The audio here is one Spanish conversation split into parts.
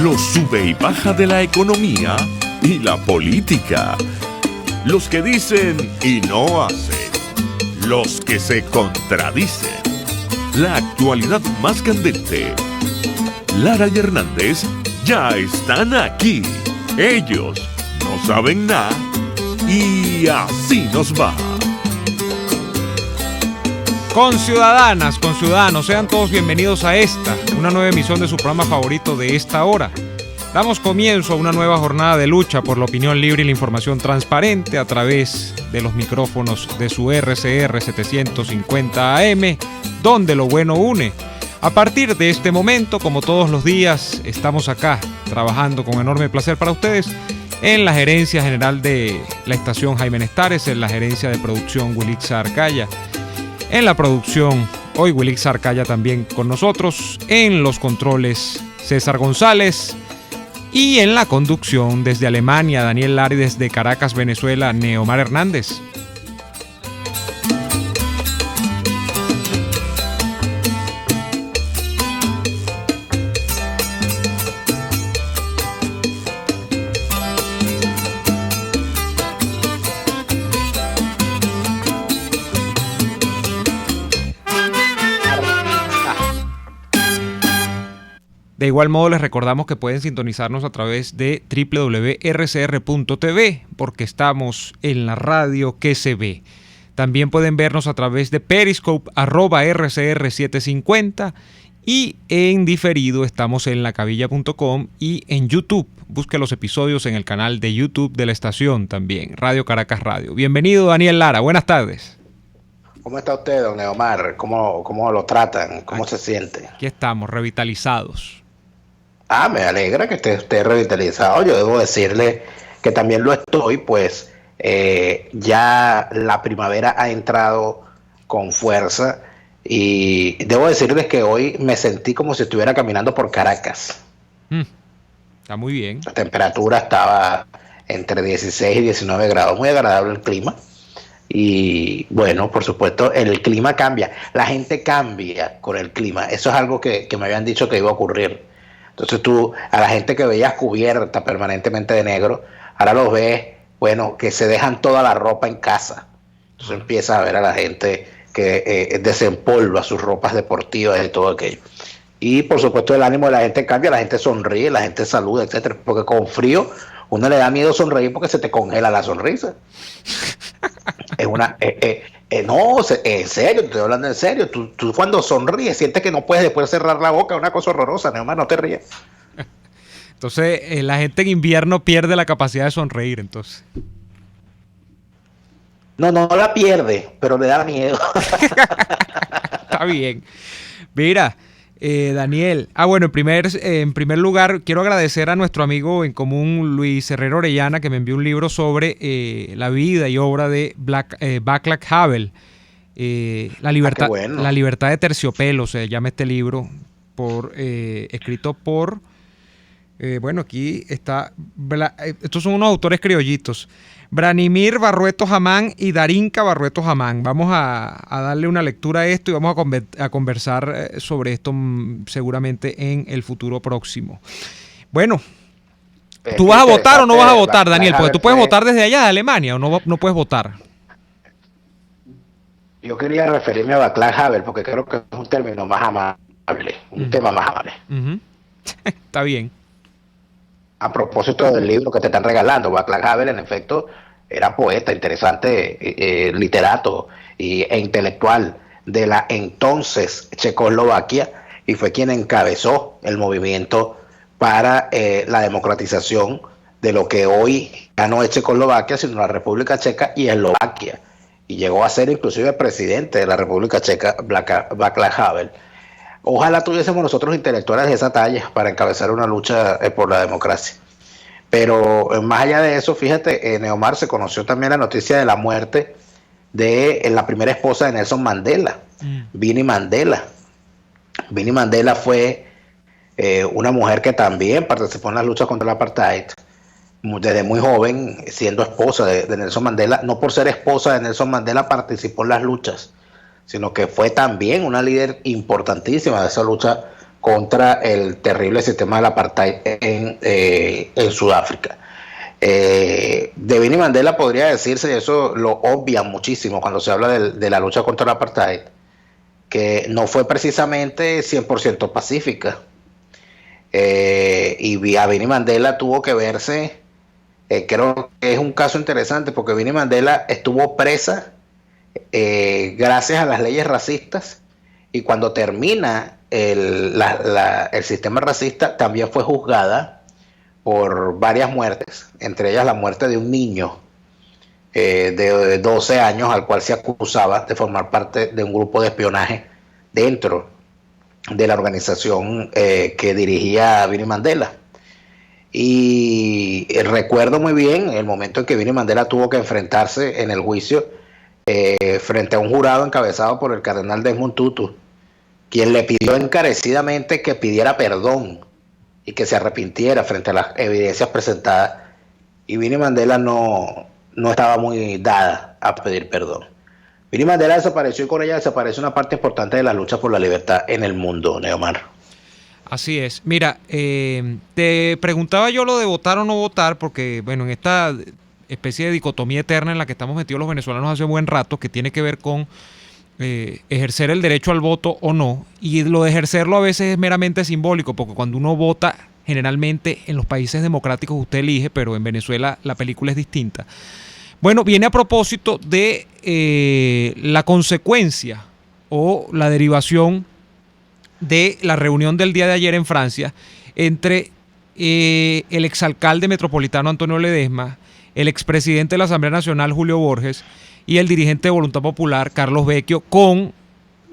Los sube y baja de la economía y la política. Los que dicen y no hacen. Los que se contradicen. La actualidad más candente. Lara y Hernández ya están aquí. Ellos no saben nada y así nos va. Conciudadanas, conciudadanos, sean todos bienvenidos a una nueva emisión de su programa favorito de esta hora. Damos comienzo a una nueva jornada de lucha por la opinión libre y la información transparente a través de los micrófonos de su RCR 750 AM, donde lo bueno une. A partir de este momento, como todos los días, estamos acá trabajando con enorme placer para ustedes en la gerencia general de la estación Jaime Nestares, en la gerencia de producción Wilix Arcaya, en la producción hoy Wilix Arcaya también con nosotros, en los controles César González y en la conducción desde Alemania Daniel Lara y desde Caracas, Venezuela, Neomar Hernández. De igual modo les recordamos que pueden sintonizarnos a través de www.rcr.tv porque estamos en la radio que se ve. También pueden vernos a través de Periscope @rcr750 y en diferido estamos en lacabilla.com y en YouTube. Busque los episodios en el canal de YouTube de la estación también, Radio Caracas Radio. Bienvenido Daniel Lara, buenas tardes. ¿Cómo está usted, don Neomar? ¿Cómo lo tratan? ¿Cómo se siente? Aquí estamos, revitalizados. Me alegra que esté revitalizado. Yo debo decirle que también lo estoy, pues ya la primavera ha entrado con fuerza y debo decirles que hoy me sentí como si estuviera caminando por Caracas. Está muy bien. La temperatura estaba entre 16 y 19 grados, muy agradable el clima. Y bueno, por supuesto, el clima cambia, la gente cambia con el clima. Eso es algo que me habían dicho que iba a ocurrir. Entonces tú, a la gente que veías cubierta permanentemente de negro, ahora los ves, bueno, que se dejan toda la ropa en casa. Entonces empiezas a ver a la gente que desempolva sus ropas deportivas y todo aquello. Y por supuesto el ánimo de la gente cambia, la gente sonríe, la gente saluda, etcétera. Porque con frío uno le da miedo sonreír porque se te congela la sonrisa. Es una... no, en serio, te estoy hablando en serio. Tú cuando sonríes sientes que no puedes después cerrar la boca, es una cosa horrorosa, Neomar, no te ríes. Entonces, la gente en invierno pierde la capacidad de sonreír, entonces. No la pierde, pero le da miedo. Está bien. Mira, Daniel. Bueno, en primer lugar, quiero agradecer a nuestro amigo en común, Luis Herrero Orellana, que me envió un libro sobre la vida y obra de Václav Havel. La libertad de terciopelo se llama este libro, escrito por... aquí está... estos son unos autores criollitos. Branimir Barrueto Jamán y Darinka Barrueto Jamán. Vamos a darle una lectura a esto y vamos a conversar sobre esto seguramente en el futuro próximo. Bueno, ¿tú vas a votar o no vas a votar, Daniel? Porque tú puedes votar desde allá de Alemania o no puedes votar. Yo quería referirme a Václav Havel porque creo que es un término más amable, un tema más amable. Está bien. A propósito del libro que te están regalando, Václav Havel en efecto era poeta, interesante, literato e intelectual de la entonces Checoslovaquia y fue quien encabezó el movimiento para la democratización de lo que hoy ya no es Checoslovaquia, sino la República Checa y Eslovaquia. Y llegó a ser inclusive presidente de la República Checa, Václav Havel. Ojalá tuviésemos nosotros intelectuales de esa talla para encabezar una lucha por la democracia. Pero más allá de eso, fíjate, Neomar, se conoció también la noticia de la muerte de la primera esposa de Nelson Mandela, Winnie Mandela. Winnie Mandela fue una mujer que también participó en las luchas contra el apartheid, desde muy joven, siendo esposa de Nelson Mandela. No por ser esposa de Nelson Mandela participó en las luchas, sino que fue también una líder importantísima de esa lucha contra el terrible sistema del apartheid en Sudáfrica. De Winnie Mandela podría decirse, y eso lo obvian muchísimo cuando se habla de la lucha contra el apartheid, que no fue precisamente 100% pacífica. Y a Winnie Mandela tuvo que verse, creo que es un caso interesante, porque Winnie Mandela estuvo presa gracias a las leyes racistas, y cuando termina el sistema racista también fue juzgada por varias muertes, entre ellas la muerte de un niño de 12 años al cual se acusaba de formar parte de un grupo de espionaje dentro de la organización que dirigía Winnie Mandela. Y recuerdo muy bien el momento en que Winnie Mandela tuvo que enfrentarse en el juicio frente a un jurado encabezado por el cardenal Desmond Tutu, quien le pidió encarecidamente que pidiera perdón y que se arrepintiera frente a las evidencias presentadas, y Winnie Mandela no estaba muy dada a pedir perdón. Winnie Mandela desapareció, y con ella desapareció una parte importante de la lucha por la libertad en el mundo, Neomar. Así es. Mira, te preguntaba yo lo de votar o no votar, porque bueno, en esta especie de dicotomía eterna en la que estamos metidos los venezolanos hace buen rato, que tiene que ver con ejercer el derecho al voto o no, y lo de ejercerlo a veces es meramente simbólico, porque cuando uno vota, generalmente en los países democráticos usted elige, pero en Venezuela la película es distinta. Bueno, viene a propósito de la consecuencia o la derivación de la reunión del día de ayer en Francia entre el exalcalde metropolitano Antonio Ledesma, el expresidente de la Asamblea Nacional Julio Borges y el dirigente de Voluntad Popular Carlos Vecchio, con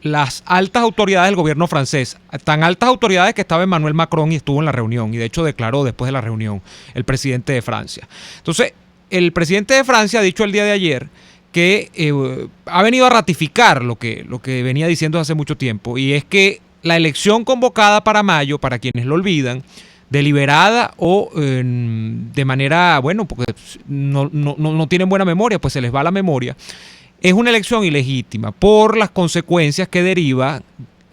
las altas autoridades del gobierno francés, tan altas autoridades que estaba Emmanuel Macron y estuvo en la reunión, y de hecho declaró después de la reunión el presidente de Francia. Entonces, el presidente de Francia ha dicho el día de ayer que ha venido a ratificar lo que venía diciendo hace mucho tiempo, y es que la elección convocada para mayo, para quienes lo olvidan, deliberada o de manera, bueno, porque no tienen buena memoria, pues se les va la memoria, es una elección ilegítima por las consecuencias que deriva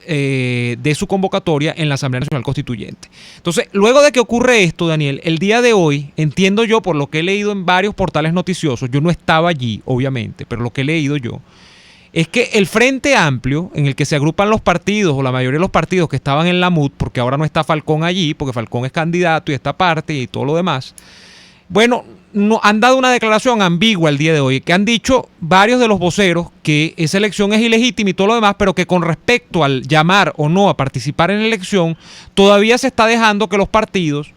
de su convocatoria en la Asamblea Nacional Constituyente. Entonces, luego de que ocurre esto, Daniel, el día de hoy, entiendo yo por lo que he leído en varios portales noticiosos, yo no estaba allí, obviamente, pero lo que he leído yo, es que el Frente Amplio, en el que se agrupan los partidos, o la mayoría de los partidos que estaban en la MUD, porque ahora no está Falcón allí, porque Falcón es candidato y esta parte y todo lo demás, bueno, han dado una declaración ambigua el día de hoy, que han dicho varios de los voceros que esa elección es ilegítima y todo lo demás, pero que con respecto al llamar o no a participar en la elección, todavía se está dejando que los partidos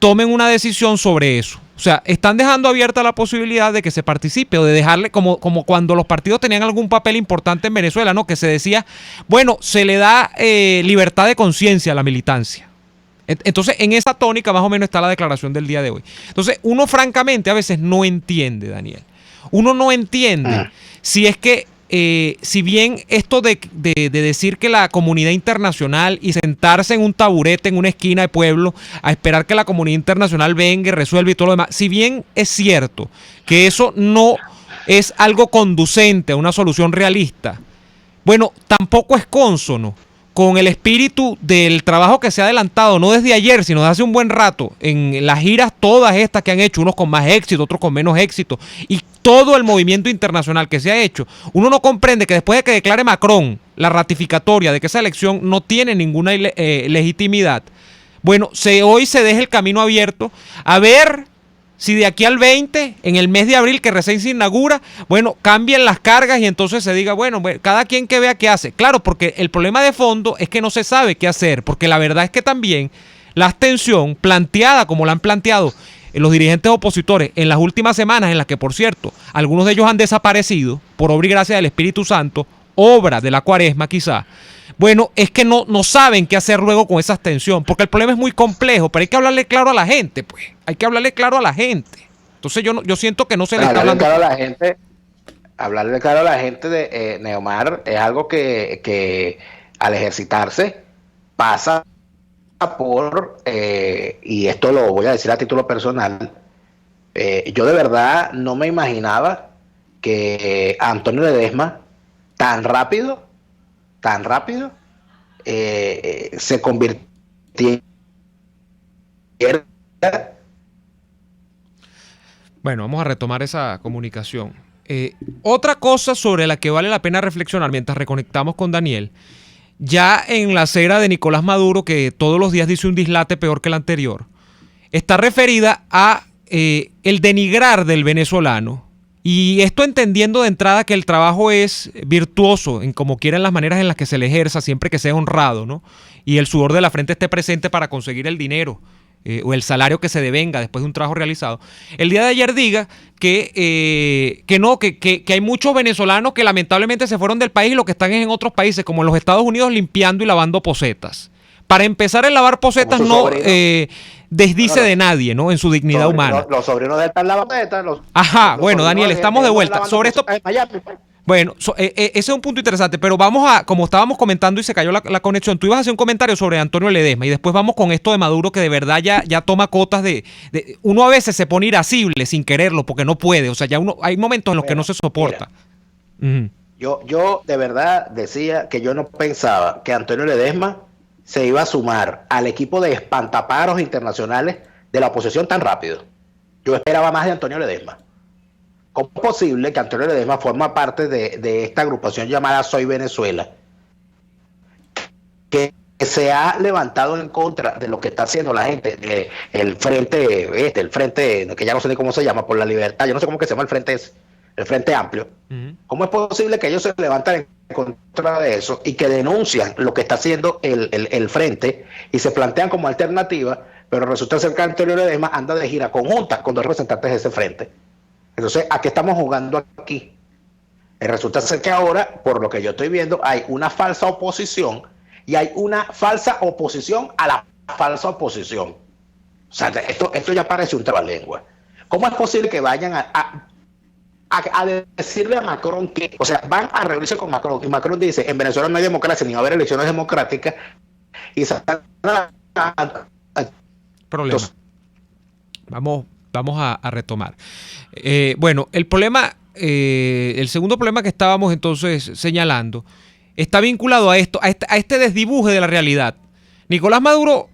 tomen una decisión sobre eso. O sea, están dejando abierta la posibilidad de que se participe, o de dejarle, como cuando los partidos tenían algún papel importante en Venezuela, ¿no? Que se decía, bueno, se le da libertad de conciencia a la militancia. Entonces, en esa tónica más o menos está la declaración del día de hoy. Entonces, uno francamente a veces no entiende, Daniel. Uno no entiende si es que, si bien esto de decir que la comunidad internacional y sentarse en un taburete en una esquina de pueblo a esperar que la comunidad internacional venga y resuelva y todo lo demás, si bien es cierto que eso no es algo conducente a una solución realista, bueno, tampoco es cónsono con el espíritu del trabajo que se ha adelantado, no desde ayer, sino desde hace un buen rato, en las giras todas estas que han hecho, unos con más éxito, otros con menos éxito, y todo el movimiento internacional que se ha hecho. Uno no comprende que después de que declare Macron la ratificatoria de que esa elección no tiene ninguna legitimidad, bueno, hoy se deja el camino abierto a ver si de aquí al 20, en el mes de abril que recién se inaugura, bueno, cambien las cargas y entonces se diga, bueno, cada quien que vea qué hace. Claro, porque el problema de fondo es que no se sabe qué hacer, porque la verdad es que también la abstención planteada como la han planteado los dirigentes opositores en las últimas semanas, en las que, por cierto, algunos de ellos han desaparecido por obra y gracia del Espíritu Santo, obra de la Cuaresma quizá, bueno, es que no saben qué hacer luego con esa abstención, porque el problema es muy complejo, pero hay que hablarle claro a la gente, pues. Hay que hablarle claro a la gente. Entonces yo siento que no se le está hablando claro a la gente. Hablarle claro a la gente de Neomar es algo que al ejercitarse pasa por, y esto lo voy a decir a título personal, yo de verdad no me imaginaba que Antonio Ledesma tan rápido se convirtiera. Bueno, vamos a retomar esa comunicación. Otra cosa sobre la que vale la pena reflexionar mientras reconectamos con Daniel, ya en la acera de Nicolás Maduro, que todos los días dice un dislate peor que el anterior, está referida a el denigrar del venezolano. Y esto entendiendo de entrada que el trabajo es virtuoso, en como quieran las maneras en las que se le ejerza, siempre que sea honrado, ¿no? Y el sudor de la frente esté presente para conseguir el dinero. O el salario que se devenga después de un trabajo realizado. El día de ayer diga que hay muchos venezolanos que lamentablemente se fueron del país y lo que están es en otros países, como en los Estados Unidos, limpiando y lavando posetas. Para empezar, el lavar posetas no desdice de nadie, ¿no? En su dignidad humana. Los sobrinos de esta lavapeta. Ajá, bueno, Daniel, estamos de vuelta. Sobre esto. Bueno, ese es un punto interesante, pero vamos a, como estábamos comentando y se cayó la conexión, tú ibas a hacer un comentario sobre Antonio Ledesma y después vamos con esto de Maduro, que de verdad ya toma cotas de uno a veces se pone irascible sin quererlo porque no puede, o sea, ya hay momentos en los que no se soporta. Yo de verdad decía que yo no pensaba que Antonio Ledesma se iba a sumar al equipo de espantapájaros internacionales de la oposición tan rápido. Yo esperaba más de Antonio Ledesma. ¿Cómo es posible que Antonio Ledesma forma parte de esta agrupación llamada Soy Venezuela, que se ha levantado en contra de lo que está haciendo la gente, el frente, que ya no sé ni cómo se llama, por la libertad, yo no sé cómo que se llama el Frente Amplio? ¿Cómo es posible que ellos se levantan en contra de eso y que denuncian lo que está haciendo el frente y se plantean como alternativa, pero resulta ser que Antonio Ledesma anda de gira conjunta con dos representantes de ese frente? Entonces, ¿a qué estamos jugando aquí? Resulta ser que ahora, por lo que yo estoy viendo, hay una falsa oposición y hay una falsa oposición a la falsa oposición. O sea, esto ya parece un trabalengua. ¿Cómo es posible que vayan a decirle a Macron que, o sea, van a reunirse con Macron y Macron dice, en Venezuela no hay democracia ni va a haber elecciones democráticas y problema. Vamos a retomar. Bueno, el problema, el segundo problema que estábamos entonces señalando, está vinculado a esto, a este desdibuje de la realidad. Nicolás Maduro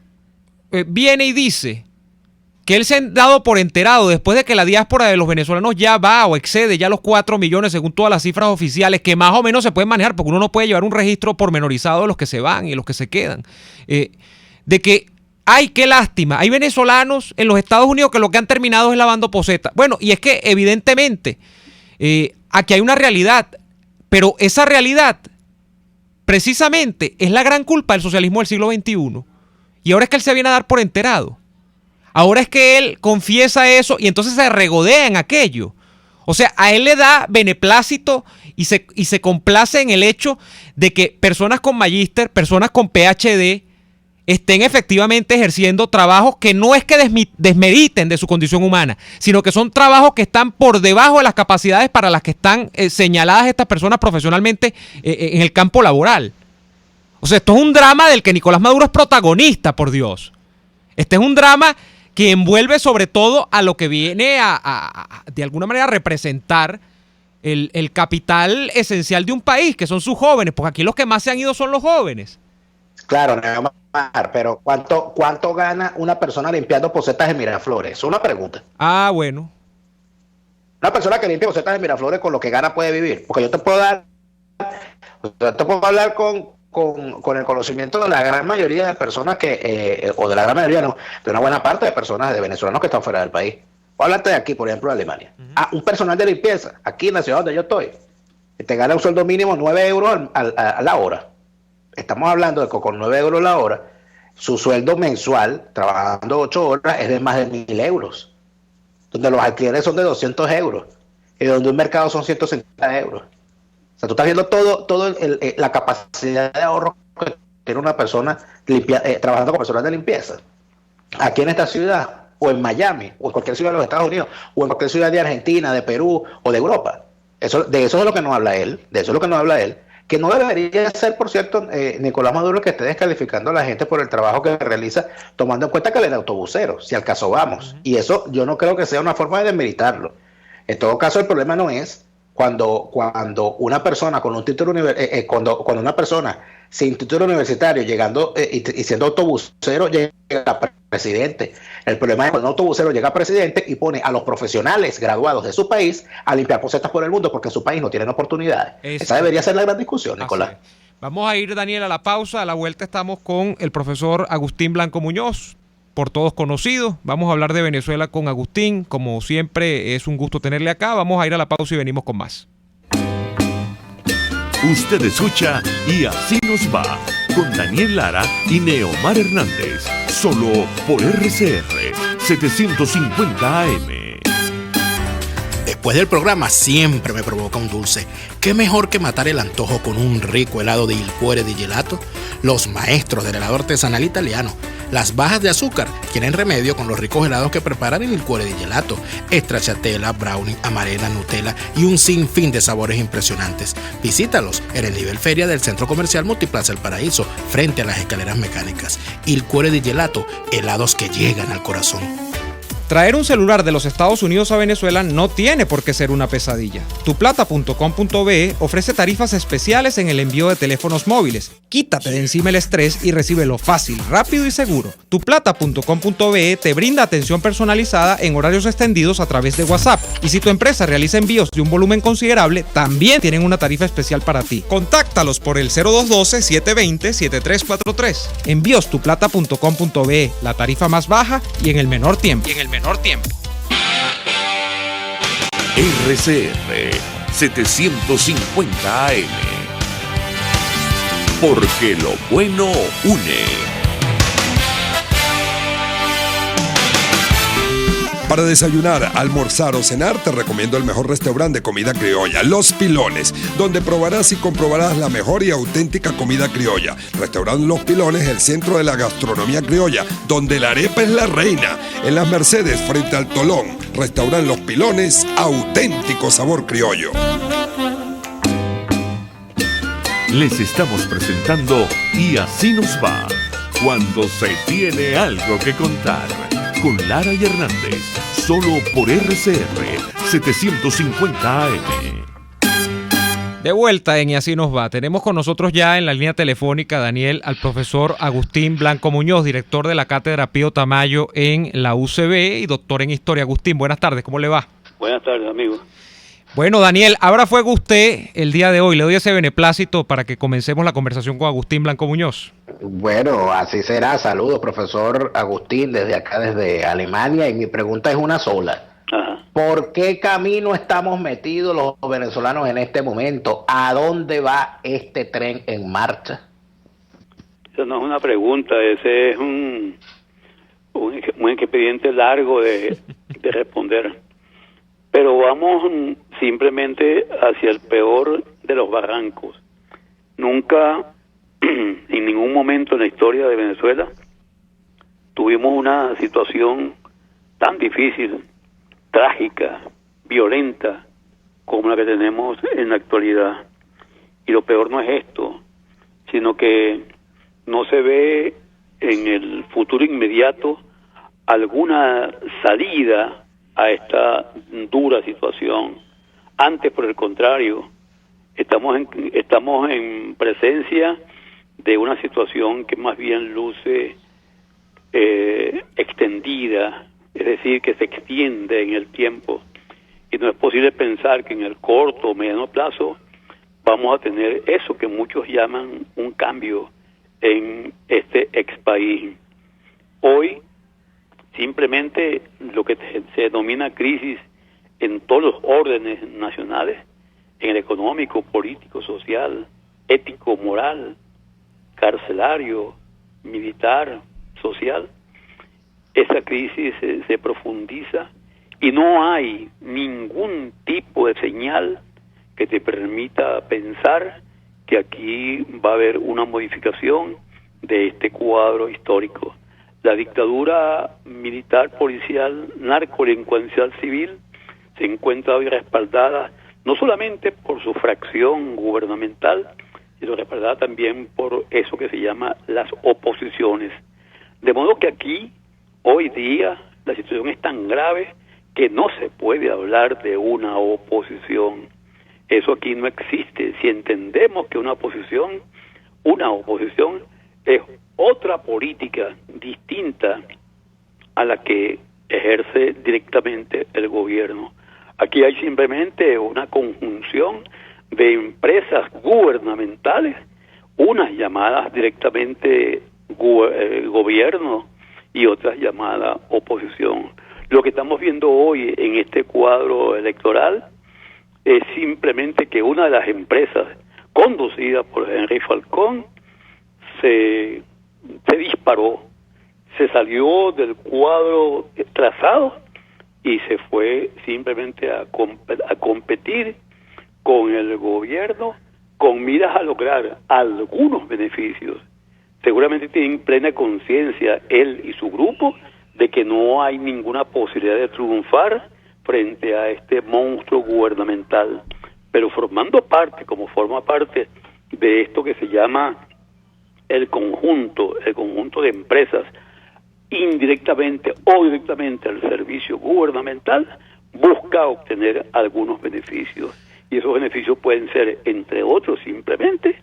viene y dice que él se ha dado por enterado después de que la diáspora de los venezolanos ya va o excede ya los 4 millones según todas las cifras oficiales, que más o menos se pueden manejar, porque uno no puede llevar un registro pormenorizado de los que se van y los que se quedan. De que ¡ay, qué lástima! Hay venezolanos en los Estados Unidos que lo que han terminado es lavando posetas. Bueno, y es que evidentemente aquí hay una realidad, pero esa realidad precisamente es la gran culpa del socialismo del siglo XXI. Y ahora es que él se viene a dar por enterado. Ahora es que él confiesa eso y entonces se regodea en aquello. O sea, a él le da beneplácito y se complace en el hecho de que personas con magíster, personas con PhD, estén efectivamente ejerciendo trabajos que no es que desmeriten de su condición humana, sino que son trabajos que están por debajo de las capacidades para las que están señaladas estas personas profesionalmente en el campo laboral. O sea, esto es un drama del que Nicolás Maduro es protagonista, por Dios. Este es un drama que envuelve sobre todo a lo que viene a de alguna manera representar el capital esencial de un país, que son sus jóvenes, porque aquí los que más se han ido son los jóvenes. Claro, pero ¿cuánto gana una persona limpiando posetas de Miraflores? Es una pregunta. Ah, bueno. Una persona que limpia posetas de Miraflores con lo que gana puede vivir. Porque yo te puedo hablar con el conocimiento de la gran mayoría de personas o de la gran mayoría no, de una buena parte de personas, de venezolanos que están fuera del país. Voy a hablarte de aquí, por ejemplo, de Alemania. Un personal de limpieza, aquí en la ciudad donde yo estoy, te gana un sueldo mínimo 9 euros a la hora. Estamos hablando de que con 9 euros la hora, su sueldo mensual, trabajando 8 horas, es de más de 1.000 euros. Donde los alquileres son de 200 euros. Y donde un mercado son 150 euros. O sea, tú estás viendo todo la capacidad de ahorro que tiene una persona trabajando con personal de limpieza. Aquí en esta ciudad, o en Miami, o en cualquier ciudad de los Estados Unidos, o en cualquier ciudad de Argentina, de Perú, o de Europa. De eso es lo que nos habla él. Que no debería ser, por cierto, Nicolás Maduro, que esté descalificando a la gente por el trabajo que realiza, tomando en cuenta que él era autobusero, si al caso vamos. Y eso yo no creo que sea una forma de desmeritarlo. En todo caso, el problema no es cuando una persona con un título cuando una persona sin título universitario, llegando y siendo autobusero, llega a presidente. El problema es cuando un autobusero llega a presidente y pone a los profesionales graduados de su país a limpiar posetas por el mundo porque en su país no tienen oportunidades. Esa debería ser la gran discusión, Nicolás. Vamos a ir, Daniel, a la pausa. A la vuelta estamos con el profesor Agustín Blanco Muñoz, por todos conocidos. Vamos a hablar de Venezuela con Agustín. Como siempre, es un gusto tenerle acá. Vamos a ir a la pausa y venimos con más. Usted escucha Y Así Nos Va, con Daniel Lara y Neomar Hernández, solo por RCR 750 AM. Después del programa siempre me provoca un dulce. ¿Qué mejor que matar el antojo con un rico helado de Il Cuore di Gelato? Los maestros del helado artesanal italiano. Las bajas de azúcar tienen remedio con los ricos helados que preparan en Il Cuore di Gelato. Stracciatella, brownie, amarena, Nutella y un sinfín de sabores impresionantes. Visítalos en el nivel feria del Centro Comercial Multiplaza El Paraíso, frente a las escaleras mecánicas. Il Cuore di Gelato, helados que llegan al corazón. Traer un celular de los Estados Unidos a Venezuela no tiene por qué ser una pesadilla. Tuplata.com.be ofrece tarifas especiales en el envío de teléfonos móviles. Quítate de encima el estrés y recíbelo fácil, rápido y seguro. Tuplata.com.be te brinda atención personalizada en horarios extendidos a través de WhatsApp. Y si tu empresa realiza envíos de un volumen considerable, también tienen una tarifa especial para ti. Contáctalos por el 0212-720-7343. Envíos tuplata.com.be, la tarifa más baja y en el menor tiempo. RCR 750 AM. Porque lo bueno une. Para desayunar, almorzar o cenar, te recomiendo el mejor restaurante de comida criolla, Los Pilones, donde probarás y comprobarás la mejor y auténtica comida criolla. Restaurante Los Pilones, el centro de la gastronomía criolla, donde la arepa es la reina. En Las Mercedes, frente al Tolón. Restaurante Los Pilones, auténtico sabor criollo. Les estamos presentando Y Así Nos Va, cuando se tiene algo que contar. Con Lara y Hernández, solo por RCR 750 AM. De vuelta en Y Así Nos Va. Tenemos con nosotros ya en la línea telefónica, Daniel, al profesor Agustín Blanco Muñoz, director de la Cátedra Pío Tamayo en la UCB y doctor en Historia. Agustín, buenas tardes, ¿cómo le va? Buenas tardes, amigo. Bueno, Daniel, ahora fuego usted el día de hoy. Le doy ese beneplácito para que comencemos la conversación con Agustín Blanco Muñoz. Bueno, así será. Saludos, profesor Agustín, desde acá, desde Alemania. Y mi pregunta es una sola. Ajá. ¿Por qué camino estamos metidos los venezolanos en este momento? ¿A dónde va este tren en marcha? Esa no es una pregunta, ese es un expediente largo de responder. Pero vamos simplemente hacia el peor de los barrancos. Nunca, en ningún momento en la historia de Venezuela, tuvimos una situación tan difícil, trágica, violenta, como la que tenemos en la actualidad. Y lo peor no es esto, sino que no se ve en el futuro inmediato alguna salida a esta dura situación. Antes, por el contrario, estamos en presencia de una situación que más bien luce extendida, es decir, que se extiende en el tiempo, y no es posible pensar que en el corto o mediano plazo vamos a tener eso que muchos llaman un cambio en este ex país. Hoy simplemente lo que se denomina crisis en todos los órdenes nacionales, en el económico, político, social, ético, moral, carcelario, militar, social, esa crisis se profundiza y no hay ningún tipo de señal que te permita pensar que aquí va a haber una modificación de este cuadro histórico. La dictadura militar, policial, narcodelincuencial civil se encuentra hoy respaldada no solamente por su fracción gubernamental, sino respaldada también por eso que se llama las oposiciones. De modo que aquí, hoy día, la situación es tan grave que no se puede hablar de una oposición. Eso aquí no existe. Si entendemos que una oposición una oposición, es otra política distinta a la que ejerce directamente el gobierno. Aquí hay simplemente una conjunción de empresas gubernamentales, unas llamadas directamente gobierno y otras llamadas oposición. Lo que estamos viendo hoy en este cuadro electoral es simplemente que una de las empresas conducida por Henry Falcón se disparó, se salió del cuadro trazado y se fue simplemente a competir con el gobierno con miras a lograr algunos beneficios. Seguramente tienen plena conciencia él y su grupo de que no hay ninguna posibilidad de triunfar frente a este monstruo gubernamental, pero formando parte, como forma parte de esto que se llama el conjunto de empresas indirectamente o directamente al servicio gubernamental, busca obtener algunos beneficios. Y esos beneficios pueden ser, entre otros, simplemente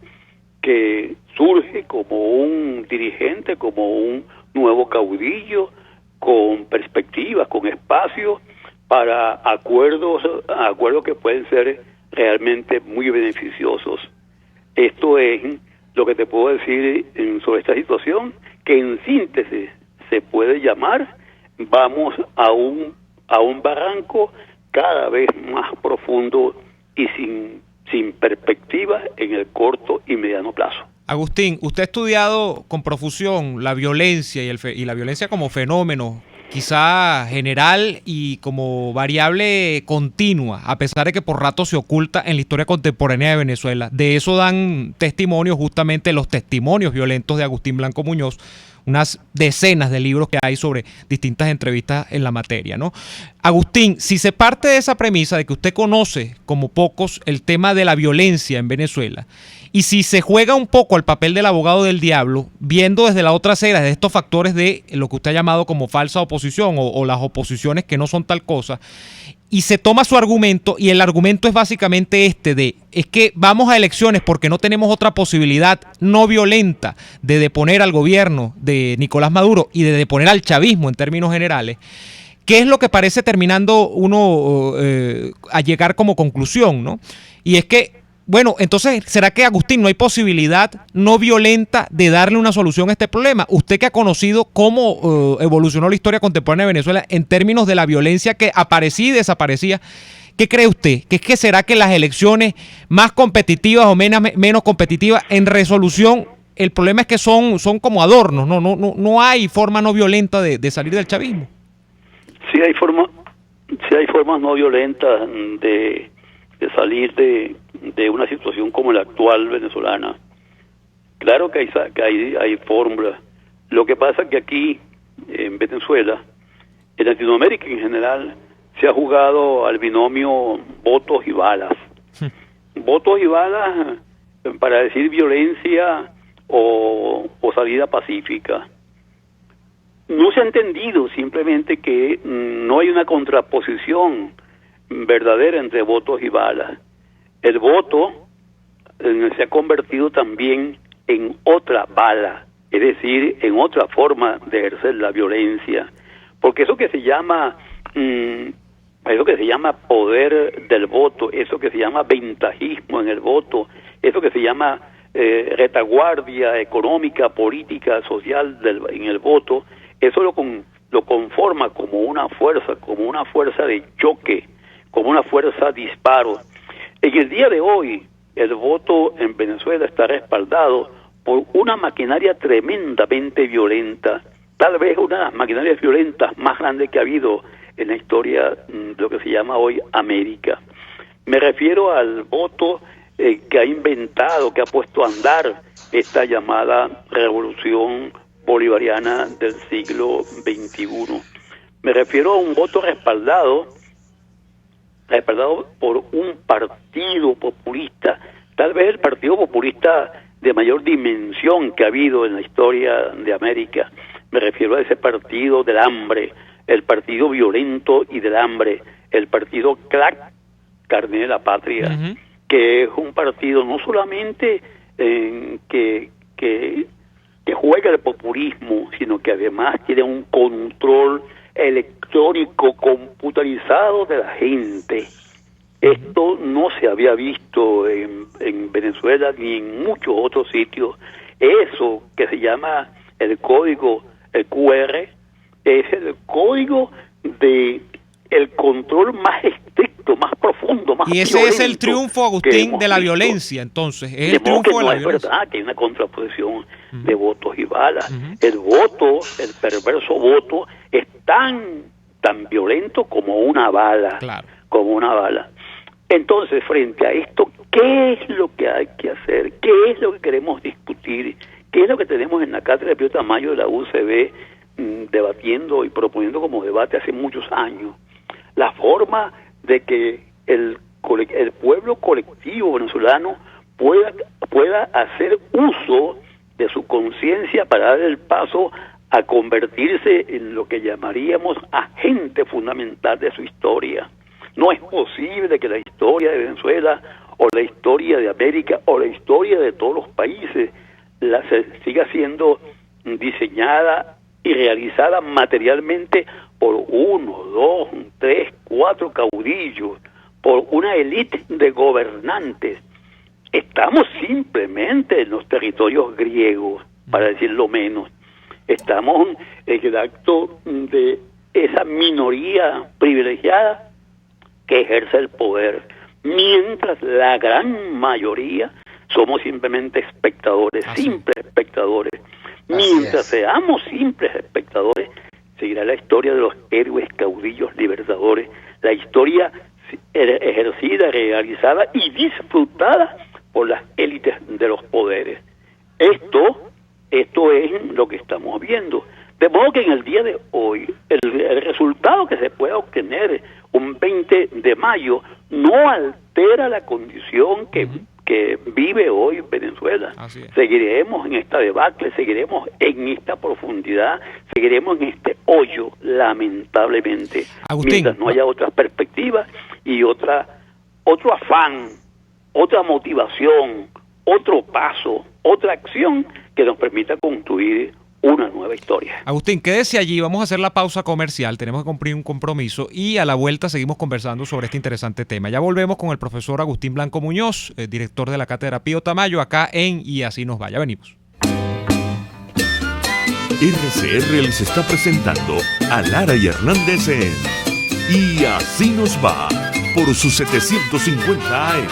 que surge como un dirigente, como un nuevo caudillo, con perspectivas, con espacios para acuerdos que pueden ser realmente muy beneficiosos. Esto es lo que te puedo decir sobre esta situación, que en síntesis se puede llamar, vamos a un barranco cada vez más profundo y sin perspectiva en el corto y mediano plazo. Agustín, usted ha estudiado con profusión la violencia y la violencia como fenómeno quizá general y como variable continua, a pesar de que por rato se oculta en la historia contemporánea de Venezuela. De eso dan testimonio justamente los testimonios violentos de Agustín Blanco Muñoz, unas decenas de libros que hay sobre distintas entrevistas en la materia, ¿no? Agustín, si se parte de esa premisa de que usted conoce como pocos el tema de la violencia en Venezuela, y si se juega un poco el papel del abogado del diablo, viendo desde la otra acera, de estos factores de lo que usted ha llamado como falsa oposición o las oposiciones que no son tal cosa, y se toma su argumento, y el argumento es básicamente es que vamos a elecciones porque no tenemos otra posibilidad no violenta de deponer al gobierno de Nicolás Maduro y de deponer al chavismo en términos generales. ¿Qué es lo que parece terminando uno a llegar como conclusión, ¿no? Y es que, bueno, entonces, ¿será que, Agustín, no hay posibilidad no violenta de darle una solución a este problema? Usted que ha conocido cómo evolucionó la historia contemporánea de Venezuela en términos de la violencia que aparecía y desaparecía, ¿qué cree usted? ¿Qué será que las elecciones más competitivas o menos competitivas en resolución, el problema es que son como adornos, no hay forma no violenta de salir del chavismo? Sí hay formas no violentas de salir de una situación como la actual venezolana. Claro que hay fórmulas. Lo que pasa es que aquí, en Venezuela, en Latinoamérica en general, se ha jugado al binomio votos y balas. Votos y balas para decir violencia o salida pacífica. No se ha entendido simplemente que no hay una contraposición verdadera entre votos y balas. El voto se ha convertido también en otra bala, es decir, en otra forma de ejercer la violencia, porque eso que se llama poder del voto, eso que se llama ventajismo en el voto, eso que se llama retaguardia económica, política, social en el voto, eso lo conforma como una fuerza de choque, como una fuerza disparo. En el día de hoy, el voto en Venezuela está respaldado por una maquinaria tremendamente violenta, tal vez una de las maquinarias violentas más grandes que ha habido en la historia de lo que se llama hoy América. Me refiero al voto que ha inventado, que ha puesto a andar esta llamada revolución bolivariana del siglo XXI. Me refiero a un voto respaldado por un partido populista, tal vez el partido populista de mayor dimensión que ha habido en la historia de América. Me refiero a ese partido del hambre, el partido violento y del hambre, el partido CLAC, Carne de la Patria, que es un partido no solamente que juega el populismo, sino que además tiene un control electrónico computarizado de la gente. Esto no se había visto en Venezuela ni en muchos otros sitios. Eso que se llama el código, el QR, es el código de el control más estricto, más profundo, más violento. Y ese es el triunfo, Agustín, de la violencia, entonces. Es el triunfo de la violencia. Es verdad que hay una contraposición de votos y balas. El voto, el perverso voto, es tan violento como una bala. Claro. Como una bala. Entonces, frente a esto, ¿qué es lo que hay que hacer? ¿Qué es lo que queremos discutir? ¿Qué es lo que tenemos en la cátedra de Pío Tamayo de la UCB debatiendo y proponiendo como debate hace muchos años? La forma de que el pueblo colectivo venezolano pueda hacer uso de su conciencia para dar el paso a convertirse en lo que llamaríamos agente fundamental de su historia. No es posible que la historia de Venezuela o la historia de América o la historia de todos los países siga siendo diseñada y realizada materialmente por 1, 2, 3, 4 caudillos, por una élite de gobernantes. Estamos simplemente en los territorios griegos, para decirlo menos. Estamos en el acto de esa minoría privilegiada que ejerce el poder, mientras la gran mayoría somos simplemente espectadores, simples espectadores. Mientras seamos simples espectadores, seguirá la historia de los héroes caudillos libertadores, la historia ejercida, realizada y disfrutada por las élites de los poderes. Esto es lo que estamos viendo. De modo que en el día de hoy, el resultado que se pueda obtener un 20 de mayo no altera la condición que vive hoy Venezuela. Seguiremos en esta debacle, seguiremos en esta profundidad, seguiremos en este hoyo, lamentablemente. Agustín, mientras no haya otra perspectiva y otro afán, otra motivación, otro paso, otra acción que nos permita construir una nueva historia. Agustín, quédese allí, vamos a hacer la pausa comercial, tenemos que cumplir un compromiso y a la vuelta seguimos conversando sobre este interesante tema. Ya volvemos con el profesor Agustín Blanco Muñoz, director de la Cátedra Pío Tamayo, acá en Y Así Nos Va. Ya venimos. RCR les está presentando a Lara y Hernández en Y Así Nos Va, por sus 750 AM.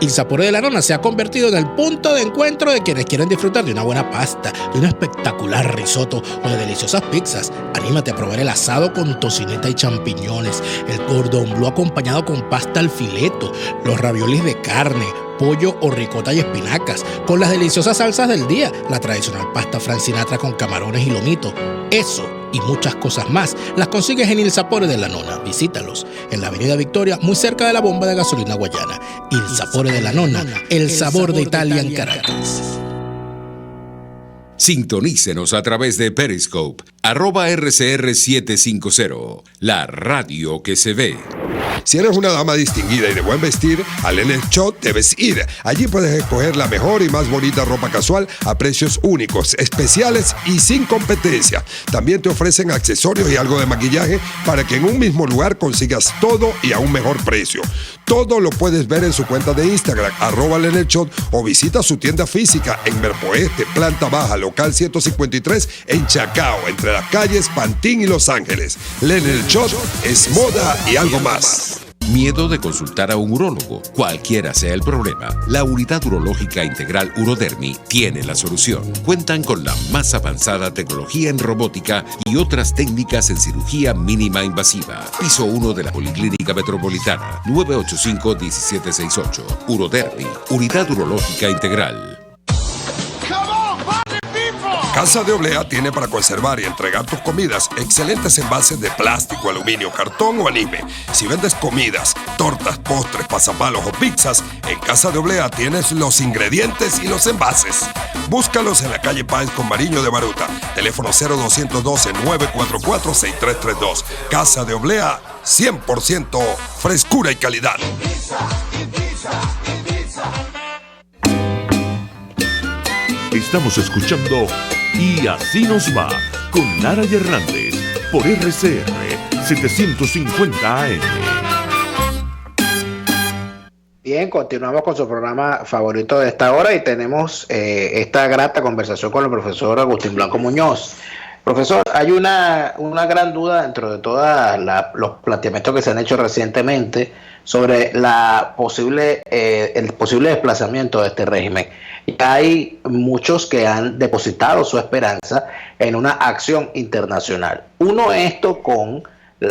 Il Sapore de la Nona se ha convertido en el punto de encuentro de quienes quieren disfrutar de una buena pasta, de un espectacular risotto o de deliciosas pizzas. Anímate a probar el asado con tocineta y champiñones, el cordon bleu acompañado con pasta al fileto, los raviolis de carne, pollo o ricota y espinacas, con las deliciosas salsas del día, la tradicional pasta Frank Sinatra con camarones y lomito. Eso y muchas cosas más las consigues en Il Sapore de la Nona. Visítalos en la Avenida Victoria, muy cerca de la bomba de gasolina Guayana. Il Sapore de la Nona, el sabor de Italia en Caracas. Sintonícenos a través de Periscope, @RCR750, la radio que se ve. Si eres una dama distinguida y de buen vestir, al Lenel Shop debes ir. Allí puedes escoger la mejor y más bonita ropa casual a precios únicos, especiales y sin competencia. También te ofrecen accesorios y algo de maquillaje para que en un mismo lugar consigas todo y a un mejor precio. Todo lo puedes ver en su cuenta de Instagram, @Lenel Shop, o visita su tienda física en Merpoeste, planta baja, local 153, en Chacao, entre las calles Pantín y Los Ángeles. Lenel Shop es moda y algo más. ¿Miedo de consultar a un urólogo? Cualquiera sea el problema, la Unidad Urológica Integral Urodermi tiene la solución. Cuentan con la más avanzada tecnología en robótica y otras técnicas en cirugía mínima invasiva. Piso 1 de la Policlínica Metropolitana, 985-1768. Urodermi, Unidad Urológica Integral. Casa de Oblea tiene para conservar y entregar tus comidas excelentes envases de plástico, aluminio, cartón o anime. Si vendes comidas, tortas, postres, pasapalos o pizzas, en Casa de Oblea tienes los ingredientes y los envases. Búscalos en la calle Páez con Mariño de Baruta. Teléfono 0212-944-6332. Casa de Oblea, 100% frescura y calidad. Estamos escuchando Y Así Nos Va con Lara y Hernández por RCR 750 AM. Bien, continuamos con su programa favorito de esta hora y tenemos esta grata conversación con el profesor Agustín Blanco Muñoz. Profesor, hay una gran duda dentro de todos los planteamientos que se han hecho recientemente sobre el posible desplazamiento de este régimen. Y hay muchos que han depositado su esperanza en una acción internacional. Uno, esto con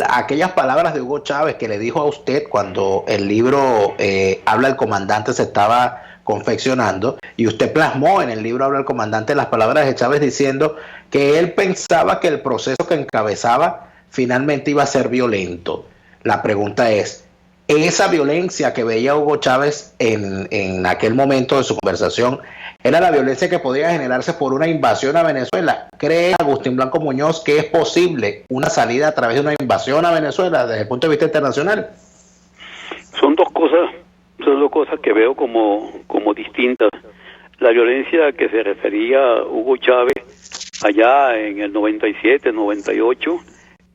aquellas palabras de Hugo Chávez que le dijo a usted cuando el libro Habla el Comandante se estaba confeccionando, y usted plasmó en el libro Habla el Comandante las palabras de Chávez diciendo que él pensaba que el proceso que encabezaba finalmente iba a ser violento. La pregunta es, ¿esa violencia que veía Hugo Chávez en aquel momento de su conversación era la violencia que podía generarse por una invasión a Venezuela? ¿Cree Agustín Blanco Muñoz que es posible una salida a través de una invasión a Venezuela desde el punto de vista internacional? Son dos cosas que veo como distintas. La violencia que se refería Hugo Chávez allá en el 97, 98,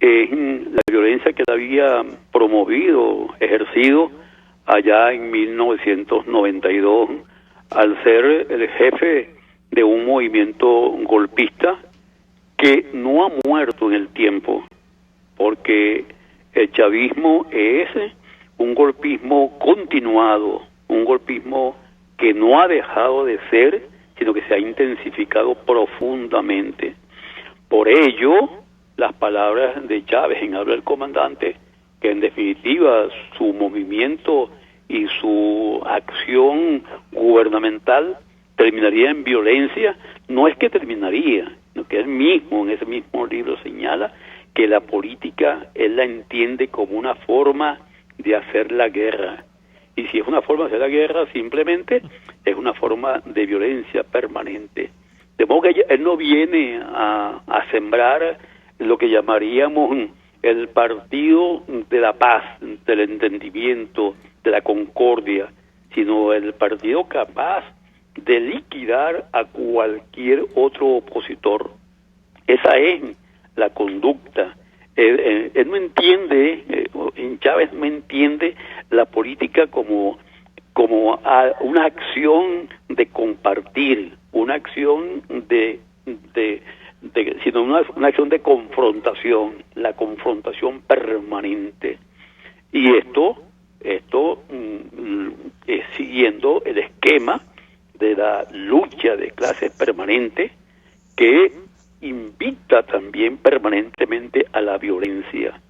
es la violencia que él había promovido, ejercido allá en 1992, al ser el jefe de un movimiento golpista que no ha muerto en el tiempo, porque el chavismo es un golpismo continuado, un golpismo que no ha dejado de ser, sino que se ha intensificado profundamente. Por ello, las palabras de Chávez en Habla el Comandante, que en definitiva su movimiento y su acción gubernamental terminaría en violencia, no es que terminaría, sino que él mismo en ese mismo libro señala que la política él la entiende como una forma de hacer la guerra. Y si es una forma de hacer la guerra, simplemente es una forma de violencia permanente. De modo que él no viene a sembrar lo que llamaríamos el partido de la paz, del entendimiento, de la concordia, sino el partido capaz de liquidar a cualquier otro opositor. Esa es la conducta. Él no entiende, Chávez no entiende la política como una acción de compartir, una acción sino una acción de confrontación, la confrontación permanente. Y esto es siguiendo el esquema de la lucha de clases permanente que invita también permanentemente a la violencia.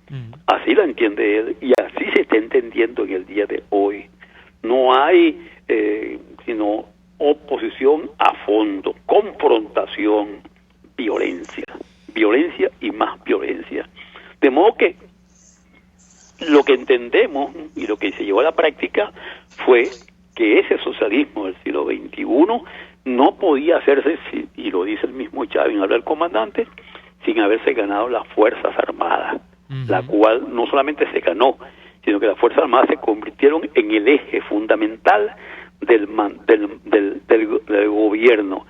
Así la entiende él y así se está entendiendo en el día de hoy. No hay sino oposición a fondo, confrontación, violencia y más violencia. De modo que lo que entendemos y lo que se llevó a la práctica fue que ese socialismo del siglo XXI no podía hacerse, y lo dice el mismo Chávez en Habla el Comandante, sin haberse ganado las Fuerzas Armadas, la cual no solamente se ganó, sino que las Fuerzas Armadas se convirtieron en el eje fundamental del gobierno.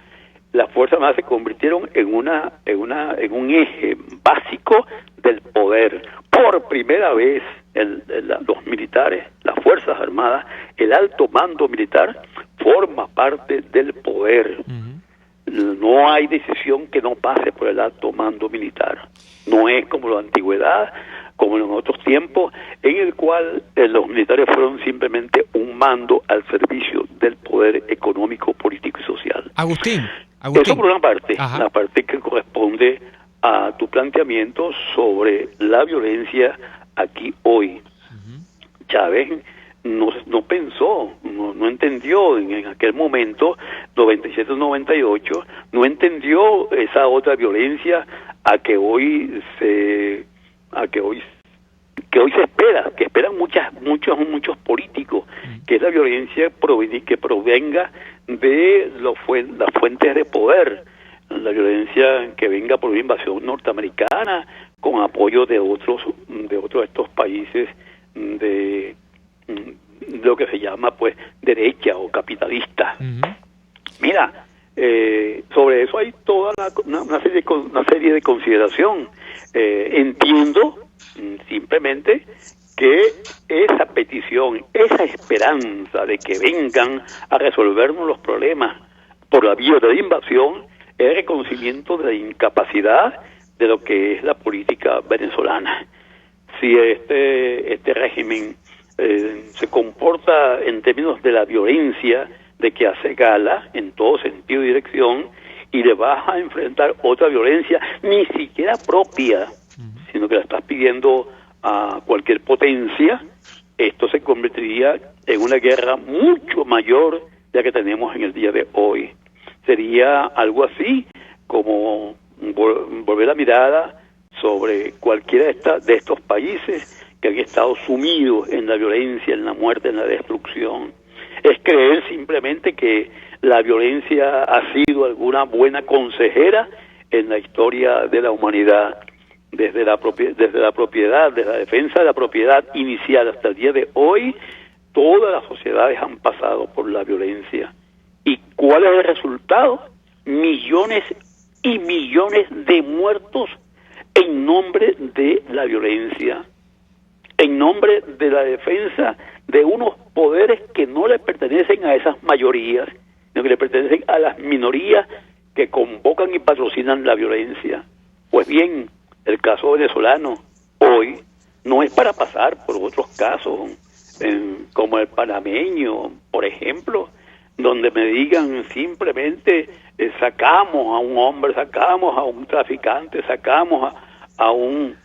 Las Fuerzas Armadas se convirtieron en un eje básico del poder. Por primera vez los militares, las Fuerzas Armadas, el alto mando militar forma parte del poder. No hay decisión que no pase por el alto mando militar. No es como la antigüedad, como en otros tiempos, en el cual los militares fueron simplemente un mando al servicio del poder económico, político y social. Agustín. Eso por una parte, Ajá. la parte que corresponde a tu planteamiento sobre la violencia aquí hoy. Chávez no pensó, no entendió en aquel momento, 97-98, no entendió esa otra violencia que hoy se espera, que esperan muchos políticos, que es la violencia que provenga de las fuentes de poder, la violencia que venga por una invasión norteamericana con apoyo de otros de estos países de lo que se llama pues derecha o capitalista. Mira, Sobre eso hay toda una serie de consideración. Entiendo simplemente que esa petición, esa esperanza de que vengan a resolvernos los problemas por la vía de la invasión, es el reconocimiento de la incapacidad de lo que es la política venezolana. Si este régimen se comporta en términos de la violencia de que hace gala en todo sentido y dirección, y le vas a enfrentar otra violencia ni siquiera propia, sino que la estás pidiendo a cualquier potencia, esto se convertiría en una guerra mucho mayor de la que tenemos en el día de hoy. Sería algo así como volver la mirada sobre cualquiera de estos países que han estado sumidos en la violencia, en la muerte, en la destrucción. Es creer simplemente que la violencia ha sido alguna buena consejera en la historia de la humanidad, desde la propiedad, desde la defensa de la propiedad inicial hasta el día de hoy. Todas las sociedades han pasado por la violencia. ¿Y cuál es el resultado? Millones y millones de muertos en nombre de la violencia, en nombre de la defensa de unos poderes que no le pertenecen a esas mayorías, sino que le pertenecen a las minorías que convocan y patrocinan la violencia. Pues bien, el caso venezolano hoy no es para pasar por otros casos, como el panameño, por ejemplo, donde me digan simplemente sacamos a un hombre, sacamos a un traficante, sacamos a un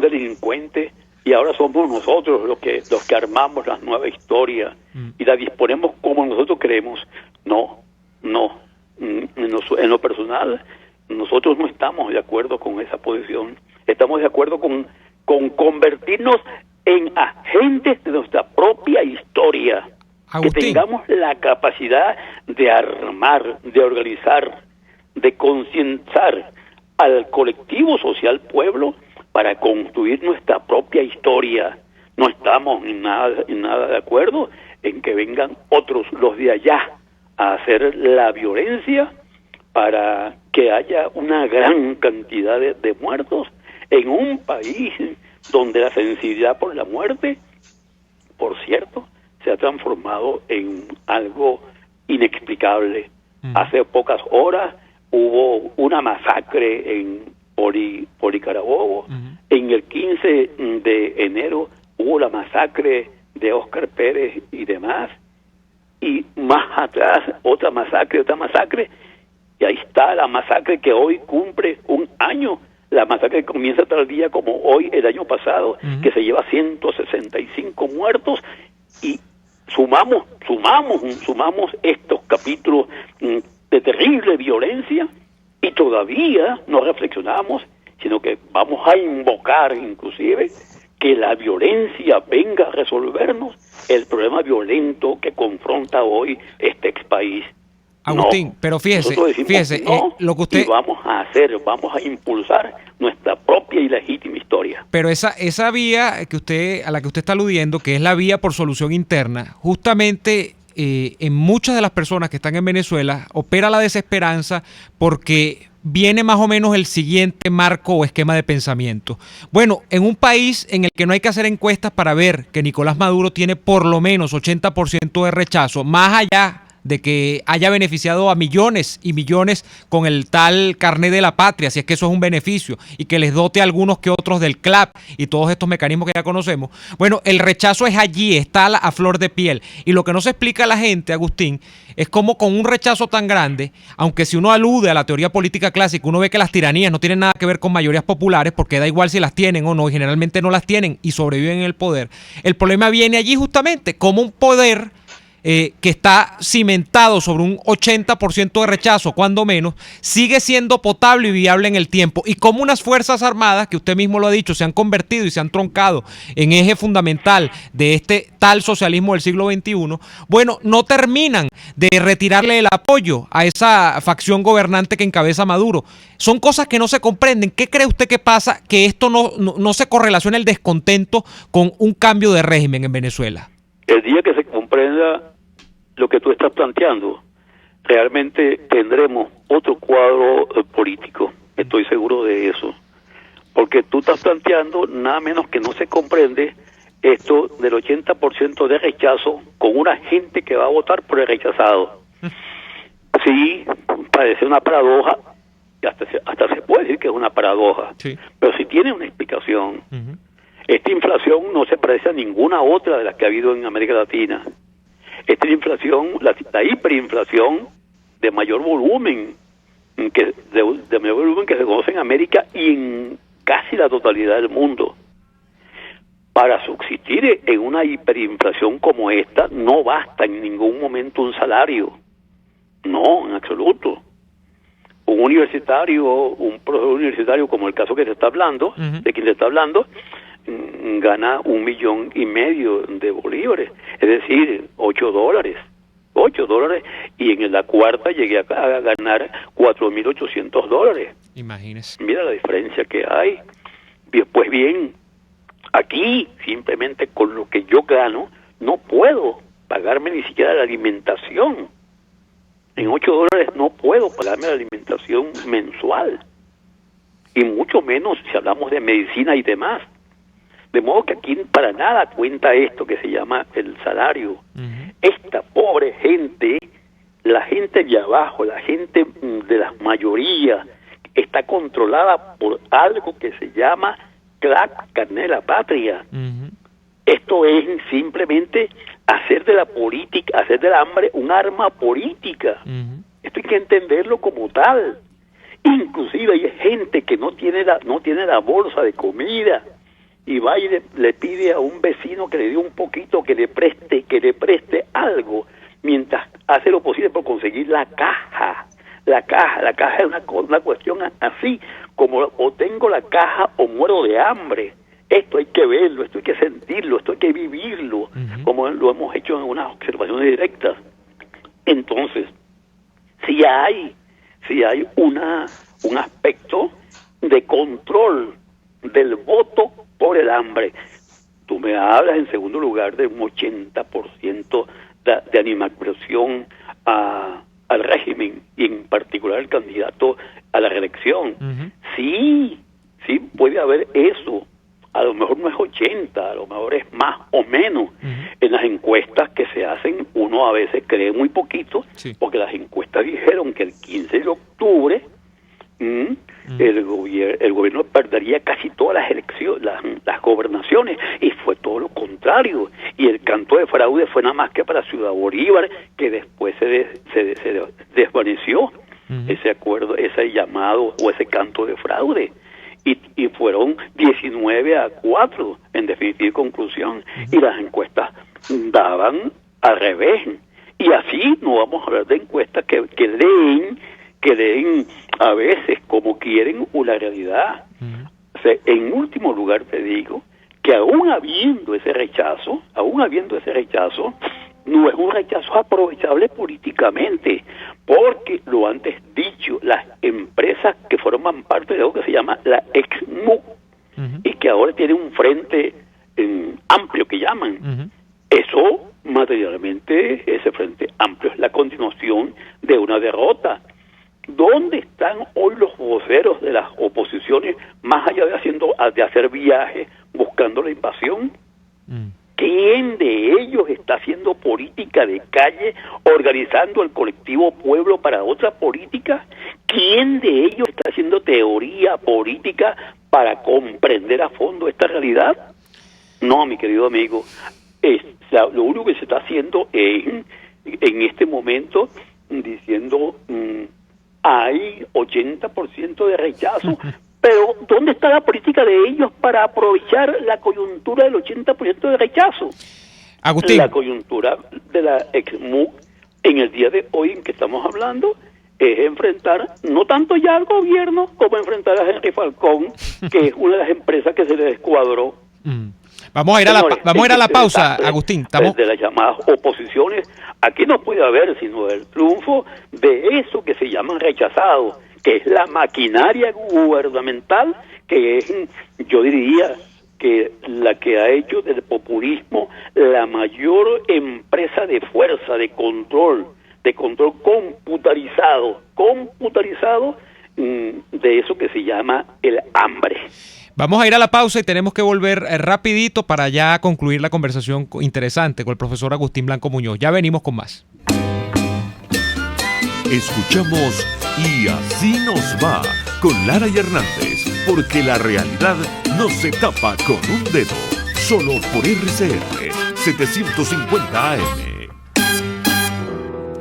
delincuente, y ahora somos nosotros los que armamos la nueva historia y la disponemos como nosotros queremos. No. En lo personal, nosotros no estamos de acuerdo con esa posición. Estamos de acuerdo con convertirnos en agentes de nuestra propia historia. Agustín. Que tengamos la capacidad de armar, de organizar, de concientizar al colectivo social pueblo para construir nuestra propia historia. No estamos en nada de acuerdo en que vengan otros, los de allá, a hacer la violencia para que haya una gran cantidad de muertos en un país donde la sensibilidad por la muerte, por cierto, se ha transformado en algo inexplicable. Hace pocas horas hubo una masacre en Carabobo. En el 15 de enero hubo la masacre de Óscar Pérez y demás, y más atrás otra masacre, y ahí está la masacre que hoy cumple un año, la masacre que comienza tal día como hoy el año pasado, que se lleva 165 muertos, y sumamos estos capítulos de terrible violencia, y todavía no reflexionamos, sino que vamos a invocar inclusive que la violencia venga a resolvernos el problema violento que confronta hoy este expaís. Agustín, no, pero fíjese, no, lo que usted... Y vamos a impulsar nuestra propia y legítima historia. Pero esa vía a la que usted está aludiendo, que es la vía por solución interna, justamente en muchas de las personas que están en Venezuela opera la desesperanza porque viene más o menos el siguiente marco o esquema de pensamiento. Bueno, en un país en el que no hay que hacer encuestas para ver que Nicolás Maduro tiene por lo menos 80% de rechazo, más allá de que haya beneficiado a millones y millones con el tal carnet de la patria, si es que eso es un beneficio, y que les dote a algunos que otros del CLAP y todos estos mecanismos que ya conocemos. Bueno, el rechazo es allí, está a flor de piel. Y lo que no se explica a la gente, Agustín, es cómo con un rechazo tan grande, aunque si uno alude a la teoría política clásica, uno ve que las tiranías no tienen nada que ver con mayorías populares, porque da igual si las tienen o no, y generalmente no las tienen y sobreviven en el poder. El problema viene allí justamente, como un poder que está cimentado sobre un 80% de rechazo, cuando menos, sigue siendo potable y viable en el tiempo. Y como unas Fuerzas Armadas, que usted mismo lo ha dicho, se han convertido y se han troncado en eje fundamental de este tal socialismo del siglo XXI, bueno, no terminan de retirarle el apoyo a esa facción gobernante que encabeza Maduro. Son cosas que no se comprenden. ¿Qué cree usted que pasa que esto no se correlaciona el descontento con un cambio de régimen en Venezuela? El día que se comprenda lo que tú estás planteando, realmente tendremos otro cuadro político. Estoy seguro de eso. Porque tú estás planteando nada menos que no se comprende esto del 80% de rechazo con una gente que va a votar por el rechazado. Sí, parece una paradoja, y hasta se puede decir que es una paradoja, Sí. pero sí tiene una explicación. Ujú. Esta inflación no se parece a ninguna otra de las que ha habido en América Latina. Esta inflación, la hiperinflación de mayor volumen, de mayor volumen que se conoce en América y en casi la totalidad del mundo. Para subsistir en una hiperinflación como esta, no basta en ningún momento un salario. No, en absoluto. Un universitario, un profesor universitario, como el caso que se está hablando, Ujú. de quien se está hablando, gana 1,5 millones de bolívares, es decir, $8. $8, y en la cuarta llegué a ganar $4,800. Imagínese. Mira la diferencia que hay. Pues bien, aquí simplemente con lo que yo gano no puedo pagarme ni siquiera la alimentación. En $8 no puedo pagarme la alimentación mensual, y mucho menos si hablamos de medicina y demás. De modo que aquí para nada cuenta esto que se llama el salario. Ujú. Esta pobre gente, la gente de abajo, la gente de las mayorías, está controlada por algo que se llama carnet de la patria. Ujú. Esto es simplemente hacer de la política, hacer del hambre un arma política. Ujú. Esto hay que entenderlo como tal. Inclusive hay gente que no tiene la bolsa de comida y va y le pide a un vecino que le dé un poquito, que le preste algo, mientras hace lo posible por conseguir la caja. La caja es una cuestión así, como o tengo la caja o muero de hambre. Esto hay que verlo, esto hay que sentirlo, esto hay que vivirlo, Ujú. como lo hemos hecho en unas observaciones directas. Entonces, si hay un aspecto de control del voto por el hambre. Tú me hablas en segundo lugar de un 80% de animadversión al régimen, y en particular el candidato a la reelección. Ujú. Sí puede haber eso. A lo mejor no es 80, a lo mejor es más o menos. Ujú. En las encuestas que se hacen, uno a veces cree muy poquito, Sí. porque las encuestas dijeron que el 15 de octubre el gobierno perdería casi todas las elecciones, las gobernaciones, y fue todo lo contrario. Y el canto de fraude fue nada más que para Ciudad Bolívar, que después se desvaneció ese acuerdo, ese llamado o ese canto de fraude. Y fueron 19-4, en definitiva y conclusión, y las encuestas daban al revés. Y así no vamos a hablar de encuestas que leen a veces como quieren una realidad. O sea, en último lugar te digo que aún habiendo ese rechazo, no es un rechazo aprovechable políticamente, porque lo antes dicho, las empresas que forman parte de algo que se llama la EXMUC, y que ahora tiene un frente amplio que llaman, eso materialmente, ese frente amplio es la continuación de una derrota. ¿Dónde están hoy los voceros de las oposiciones, más allá de hacer viajes buscando la invasión? ¿Quién de ellos está haciendo política de calle, organizando el colectivo pueblo para otra política? ¿Quién de ellos está haciendo teoría política para comprender a fondo esta realidad? No, mi querido amigo. Lo único que se está haciendo es, en este momento, diciendo hay 80% de rechazo, pero ¿dónde está la política de ellos para aprovechar la coyuntura del 80% de rechazo? Agustín. La coyuntura de la EXMUC en el día de hoy en que estamos hablando es enfrentar no tanto ya al gobierno como enfrentar a Henry Falcón, que es una de las empresas que se le descuadró. Vamos a ir a la pausa, Agustín. De las llamadas oposiciones, aquí no puede haber sino el triunfo de eso que se llaman rechazados, que es la maquinaria gubernamental, que es, yo diría, que la que ha hecho del populismo la mayor empresa de fuerza, de control, de control computarizado de eso que se llama el hambre. Vamos a ir a la pausa y tenemos que volver rapidito para ya concluir la conversación interesante con el profesor Agustín Blanco Muñoz. Ya venimos con más. Escuchamos Y así nos va con Lara y Hernández, porque la realidad no se tapa con un dedo, solo por RCR 750 AM.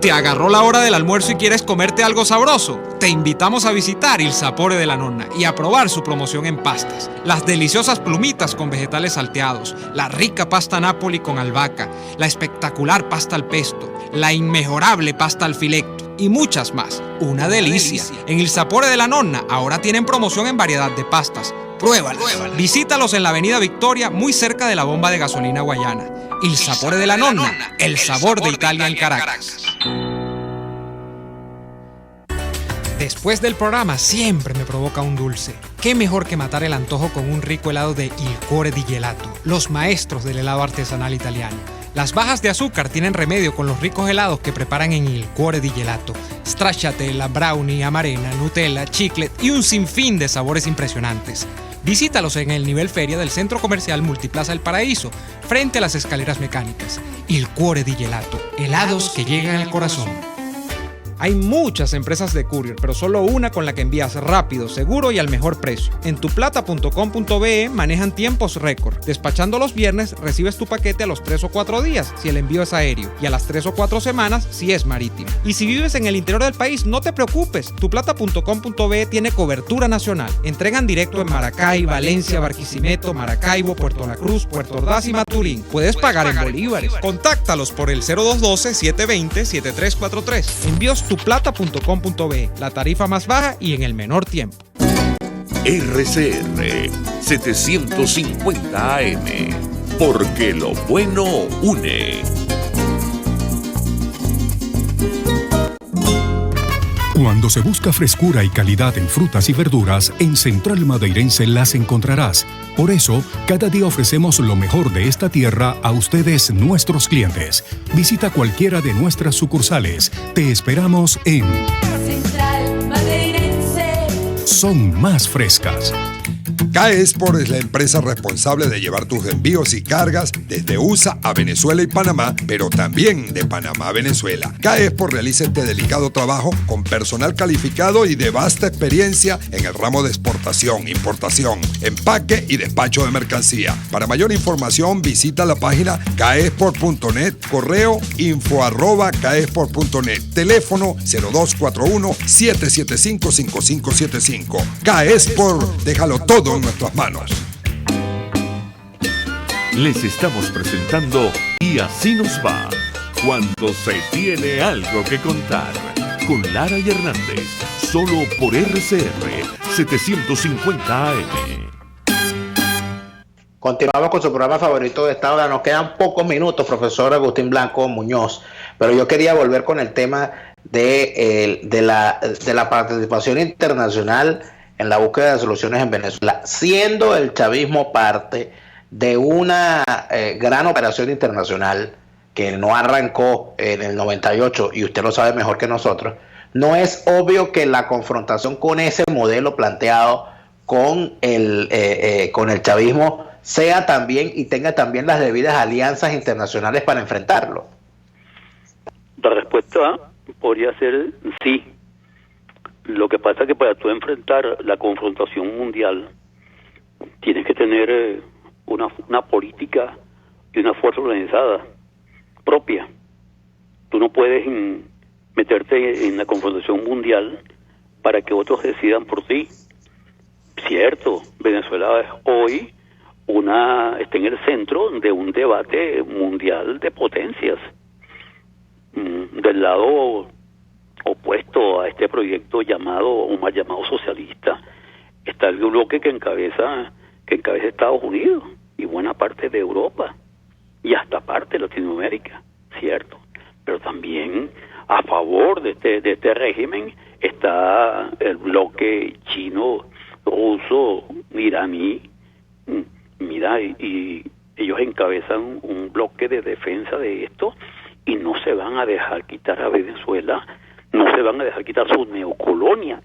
¿Te agarró la hora del almuerzo y quieres comerte algo sabroso? Te invitamos a visitar Il Sapore della Nonna y a probar su promoción en pastas. Las deliciosas plumitas con vegetales salteados, la rica pasta Napoli con albahaca, la espectacular pasta al pesto, la inmejorable pasta al filetto y muchas más. ¡Una delicia! En Il Sapore della Nonna ahora tienen promoción en variedad de pastas. Pruébalas. Visítalos en la Avenida Victoria, muy cerca de la bomba de gasolina Guayana. Il Sapore della Nonna, el sabor de Italia en Caracas. Después del programa siempre me provoca un dulce. ¿Qué mejor que matar el antojo con un rico helado de Il Cuore di Gelato, los maestros del helado artesanal italiano? Las bajas de azúcar tienen remedio con los ricos helados que preparan en Il Cuore di Gelato. Stracciatella, brownie, amarena, Nutella, chiclet y un sinfín de sabores impresionantes. Visítalos en el nivel feria del Centro Comercial Multiplaza El Paraíso, frente a las escaleras mecánicas. Il Cuore di Gelato, helados que llegan al corazón. Hay muchas empresas de courier, pero solo una con la que envías rápido, seguro y al mejor precio. En tuplata.com.be manejan tiempos récord. Despachando los viernes, recibes tu paquete a los 3 o 4 días si el envío es aéreo y a las 3 o 4 semanas si es marítimo. Y si vives en el interior del país, no te preocupes. Tuplata.com.be tiene cobertura nacional. Entregan directo en Maracay, Valencia, Barquisimeto, Maracaibo, Puerto La Cruz, Puerto Ordaz y Maturín. Puedes pagar en bolívares. Contáctalos por el 0212-720-7343. Envíos tuplata.com.be, la tarifa más baja y en el menor tiempo. RCR 750 AM, porque lo bueno une. Cuando se busca frescura y calidad en frutas y verduras, en Central Madeirense las encontrarás. Por eso, cada día ofrecemos lo mejor de esta tierra a ustedes, nuestros clientes. Visita cualquiera de nuestras sucursales. Te esperamos en Central Madeirense. Son más frescas. CAE Export es la empresa responsable de llevar tus envíos y cargas desde USA a Venezuela y Panamá, pero también de Panamá a Venezuela. CAE Export realiza este delicado trabajo con personal calificado y de vasta experiencia en el ramo de exportación, importación, empaque y despacho de mercancía. Para mayor información visita la página caexport.net, correo info@caexport.net, teléfono 0241-775-5575. CAE Export, déjalo todo en nuestras manos. Les estamos presentando Y así nos va, cuando se tiene algo que contar, con Lara y Hernández, solo por RCR 750 AM. Continuamos con su programa favorito de esta hora. Nos quedan pocos minutos, profesor Agustín Blanco Muñoz, pero yo quería volver con el tema de la participación internacional en la búsqueda de soluciones en Venezuela, siendo el chavismo parte de una gran operación internacional que no arrancó en el 98, y usted lo sabe mejor que nosotros. No es obvio que la confrontación con ese modelo planteado con el chavismo sea también y tenga también las debidas alianzas internacionales para enfrentarlo. La respuesta podría ser sí. Lo que pasa es que para tú enfrentar la confrontación mundial tienes que tener una política y una fuerza organizada propia. Tú no puedes meterte en la confrontación mundial para que otros decidan por ti. Cierto, Venezuela es hoy está en el centro de un debate mundial de potencias. Del lado opuesto a este proyecto llamado socialista está el bloque que encabeza Estados Unidos y buena parte de Europa y hasta parte de Latinoamérica, cierto, pero también a favor de este régimen está el bloque chino, ruso, iraní. Mira, y ellos encabezan un bloque de defensa de esto, y no se van a dejar quitar a Venezuela, no se van a dejar quitar su neocolonia,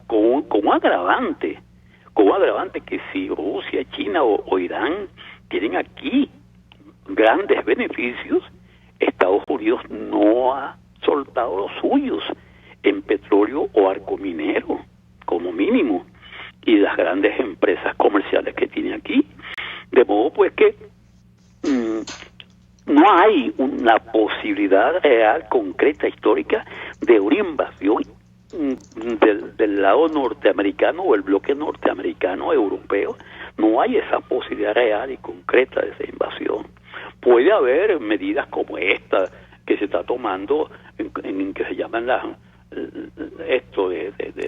con agravante que si Rusia, China o Irán tienen aquí grandes beneficios, Estados Unidos no ha soltado los suyos en petróleo o arco minero, como mínimo, y las grandes empresas comerciales que tiene aquí. De modo pues que no hay una posibilidad real, concreta, histórica de una invasión del lado norteamericano o el bloque norteamericano europeo. No hay esa posibilidad real y concreta de esa invasión. Puede haber medidas como esta que se está tomando en que se llaman las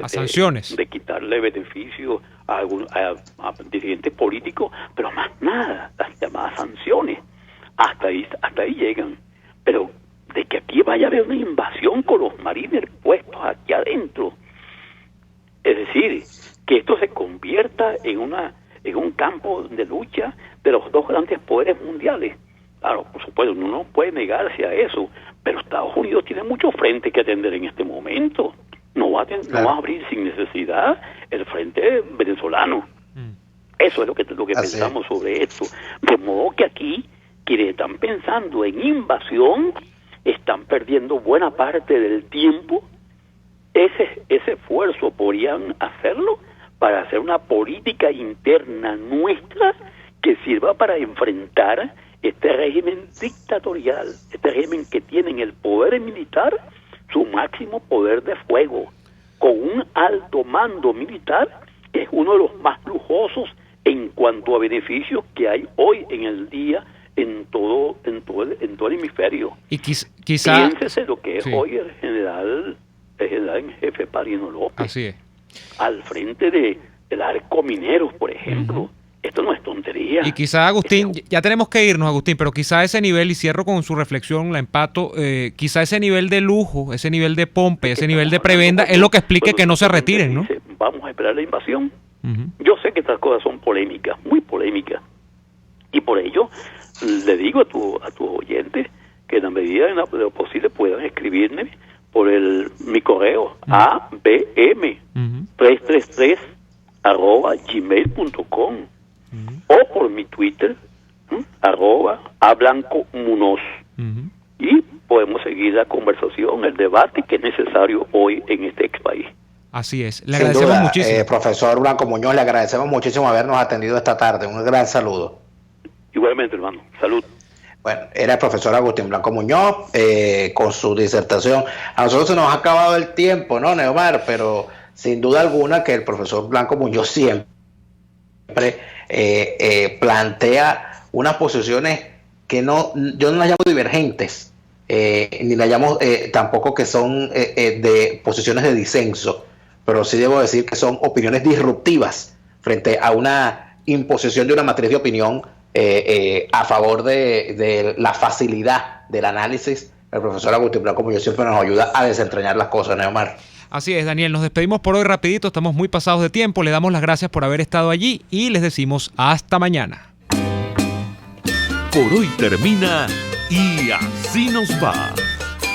sanciones, de quitarle beneficio a dirigentes políticos, pero más nada, las llamadas sanciones hasta ahí llegan. Pero de que aquí vaya a haber una invasión con los marines puestos aquí adentro, es decir, que esto se convierta en un campo de lucha de los dos grandes poderes mundiales. Claro, por supuesto, uno no puede negarse a eso, pero Estados Unidos tiene muchos frentes que atender en este momento. No va a abrir sin necesidad el frente venezolano. Eso es lo que pensamos sobre esto. De modo que aquí, quienes están pensando en invasión, están perdiendo buena parte del tiempo. Ese esfuerzo podrían hacerlo para hacer una política interna nuestra que sirva para enfrentar este régimen dictatorial, este régimen que tiene en el poder militar su máximo poder de fuego, con un alto mando militar que es uno de los más lujosos en cuanto a beneficios que hay hoy en el día en todo el hemisferio. Y quizá piénsese lo que es hoy el general en jefe Palino López. Así es. Al frente del arco minero, por ejemplo. Esto no es tontería. Y quizá, Agustín, ya tenemos que irnos, Agustín, pero quizá ese nivel, y cierro con su reflexión, la empato, quizá ese nivel de lujo, ese nivel de pompe, ese nivel de prebenda, es lo que explique que no se retiren, ¿no? Vamos a esperar la invasión. Yo sé que estas cosas son polémicas, muy polémicas, y por ello le digo a tus oyentes que en la medida de lo posible puedan escribirme por mi correo abm333@gmail.com o por mi Twitter @ablancomunoz y podemos seguir la conversación, el debate que es necesario hoy en este ex país. Así es, le agradecemos muchísimo. Profesor Blanco Muñoz, le agradecemos muchísimo habernos atendido esta tarde, un gran saludo. Igualmente, hermano, salud. Bueno, era el profesor Agustín Blanco Muñoz con su disertación. A nosotros se nos ha acabado el tiempo, ¿no, Neomar? Pero sin duda alguna que el profesor Blanco Muñoz siempre plantea unas posiciones que yo no las llamo divergentes, ni las llamo tampoco que son de posiciones de disenso, pero sí debo decir que son opiniones disruptivas frente a una imposición de una matriz de opinión a favor de la facilidad del análisis. El profesor Agustín Blanco Muñoz siempre nos ayuda a desentrañar las cosas, Neomar. Así es, Daniel, nos despedimos por hoy rapidito, estamos muy pasados de tiempo, le damos las gracias por haber estado allí y les decimos hasta mañana. Por hoy termina Y Así Nos Va.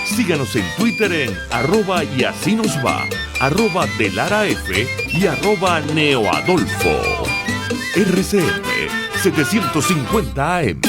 Síganos en Twitter en @YASÍNOSVA, @DeLaraF y @NeoAdolfo. RCF 750 AM.